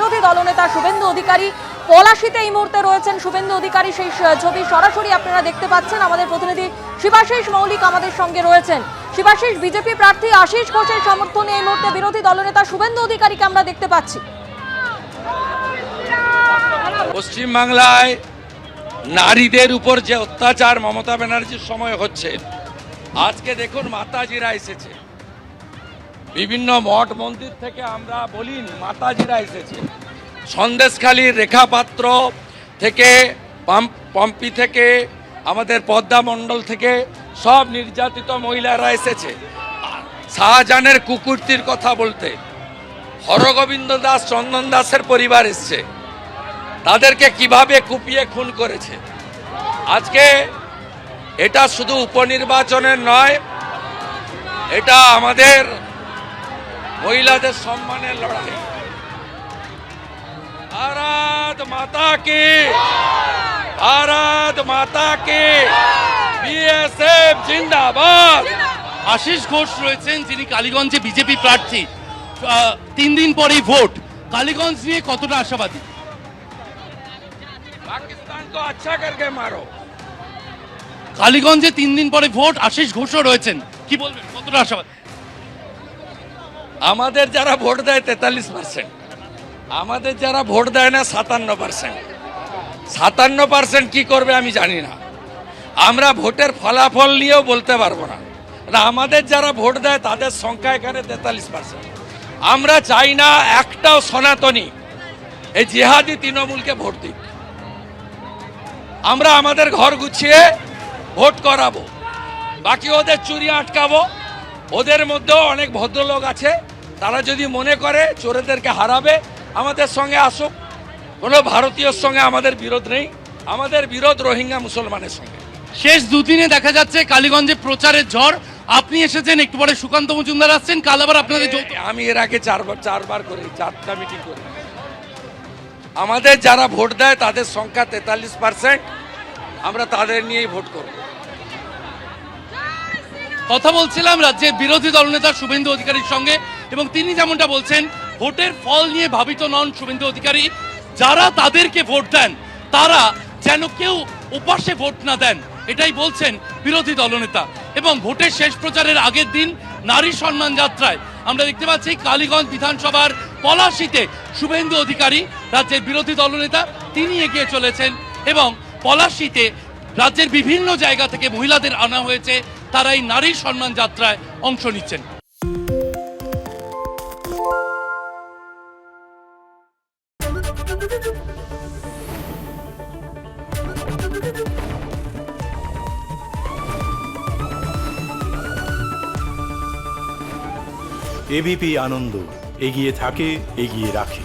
বিরোধী দলনেতা শুভেন্দু অধিকারী পলাশীতে এই মুহূর্তে রয়েছেন শুভেন্দু অধিকারী। সেই ছবি সরাসরি আপনারা দেখতে পাচ্ছেন। আমাদের প্রতিনিধি শিবাশিস মৌলিক আমাদের সঙ্গে রয়েছেন। শিবাশিস, বিজেপি প্রার্থী আশিস ঘোষের সমর্থনে এই মুহূর্তে বিরোধী দলনেতা শুভেন্দু অধিকারীকে আমরা দেখতে পাচ্ছি। পশ্চিমবাংলায় নারীদের উপর যে অত্যাচার মমতা ব্যানার্জির সময় হচ্ছে, আজকে দেখুন মাতাজিরা এসেছে, বিভিন্ন মঠ মন্দির থেকে আমরা বলিনি, মাতাজিরা এসেছে। সন্দেশখালীর রেখাপাত্র থেকে পম্পি থেকে আমাদের পদ্মা মণ্ডল থেকে সব নির্যাতিত মহিলারা এসেছে শাহজাহানের কুকুরটির কথা বলতে। হরগোবিন্দ দাস, চন্দন দাসের পরিবার এসছে, তাদেরকে কিভাবে কুপিয়ে খুন করেছে। আজকে এটা শুধু উপনির্বাচনের নয়, এটা আমাদের মহিলাদের সম্মানের লড়াই। ভারত মাতা কি, ভারত মাতা কি, বিএসএফ জিন্দাবাদ। আশিস ঘোষ রয়েছেন, যিনি কালীগঞ্জে বিজেপি প্রার্থী। 3 দিন পরেই ভোট, কালীগঞ্জ নিয়ে কতটা আশাবাদী? পাকিস্তান কো আচ্ছা করকে মারো। কালীগঞ্জে 3 দিন পরে ভোট, আশিস ঘোষও রয়েছেন, কি বলবেন, কতটা আশাবাদী? আমাদের যারা ভোট দেয় 43%, আমাদের যারা ভোট দেয় না 57%। 57% কি করবে আমি জানি না। আমরা ভোটের ফলাফল নিয়েও বলতে পারবো না। আমাদের যারা ভোট দেয় তাদের সংখ্যা এখানে 43%। আমরা চাই না একটাও সনাতনী এই জিহাদি তৃণমূলকে ভোট দিক। আমরা আমাদের ঘর গুছিয়ে ভোট করাবো, বাকি ওদের চুরি আটকাবো। ওদের মধ্যেও অনেক ভদ্রলোক আছে, তারা যদি মনে করে চোরেদেরকে হারাবে আমাদের সঙ্গে আসুক। কোনো ভারতীয়র সঙ্গে আমাদের বিরোধ নেই, আমাদের বিরোধ রোহিঙ্গা মুসলমানের সঙ্গে। শেষ দুদিনে দেখা যাচ্ছে কালীগঞ্জে প্রচারের ঝড়। আপনি এসেছেন, একটু পরে সুকান্ত মজুমদার আসছেন, কাল আবার আপনাদের আমি এর আগে চারবার করে 4টা মিটিং করি। আমাদের যারা ভোট দেয় তাদের সংখ্যা 43%, আমরা তাদের নিয়েই ভোট করব। কথা বলছিলাম রাজ্যের বিরোধী দলনেতা শুভেন্দু অধিকারীর সঙ্গে, এবং তিনি যেমনটা বলছেন ভোটের ফল নিয়ে ভাবিত নন শুভেন্দু অধিকারী। যারা তাদেরকে ভোট দেন তারা যেন কেউ ওপাশে ভোট না দেন, এটাই বলছেন বিরোধী দলনেতা। এবং ভোটের শেষ প্রচারের আগের দিন নারী সম্মান যাত্রায় আমরা দেখতে পাচ্ছি কালীগঞ্জ বিধানসভার পলাশীতে শুভেন্দু অধিকারী, রাজ্যের বিরোধী দলনেতা, তিনি এগিয়ে চলেছেন। এবং পলাশীতে রাজ্যের বিভিন্ন জায়গা থেকে মহিলাদের আনা হয়েছে, তারা এই নারী সম্মান যাত্রায় অংশ নিচ্ছেন। এবিপি আনন্দ, এগিয়ে থাকে, এগিয়ে রাখে।